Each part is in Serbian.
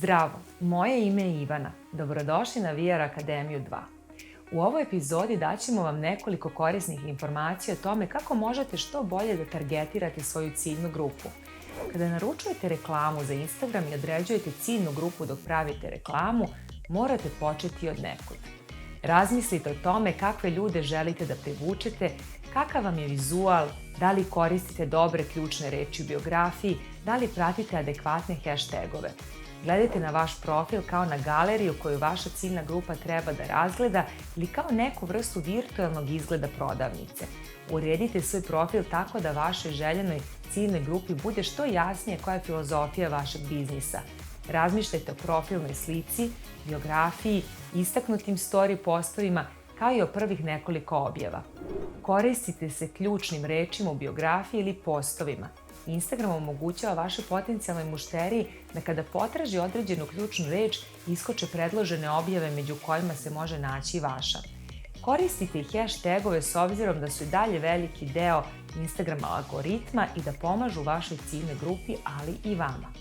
Zdravo, moje ime je Ivana. Dobrodošli na VR Akademiju 2. U ovoj epizodi daćemo vam nekoliko korisnih informacija o tome kako možete što bolje da targetirate svoju ciljnu grupu. Kada naručujete reklamu za Instagram i određujete ciljnu grupu dok pravite reklamu, morate početi od nekud. Razmislite o tome kakve ljude želite da privučete, kakav vam je vizual, da li koristite dobre ključne reči u biografiji, da li pratite adekvatne hashtagove. Gledajte na vaš profil kao na galeriju koju vaša ciljna grupa treba da razgleda ili kao neku vrstu virtualnog izgleda prodavnice. Uredite svoj profil tako da vašoj željenoj ciljnoj grupi bude što jasnije koja je filozofija vašeg biznisa. Razmišljajte o profilnoj slici, biografiji, istaknutim story postovima, kao i o prvih nekoliko objava. Koristite se ključnim rečima u biografiji ili postovima. Instagram omogućava vašoj potencijalnoj mušteriji da kada potraži određenu ključnu reč, iskoče predložene objave među kojima se može naći i vaša. Koristite i hashtagove s obzirom da su i dalje veliki deo Instagrama algoritma i da pomažu vašoj ciljnoj grupi, ali i vama.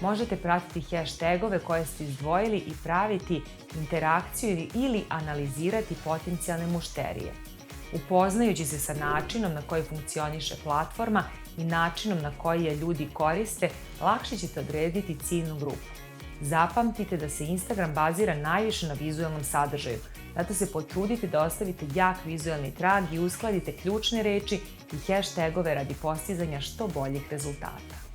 Možete pratiti hashtagove koje ste izdvojili i praviti interakciju ili analizirati potencijalne mušterije. Upoznajući se sa načinom na koji funkcioniše platforma i načinom na koji je ljudi koriste, lakše ćete odrediti ciljnu grupu. Zapamtite da se Instagram bazira najviše na vizualnom sadržaju, zato se potrudite da ostavite jak vizualni trag i uskladite ključne reči i hashtagove radi postizanja što boljih rezultata.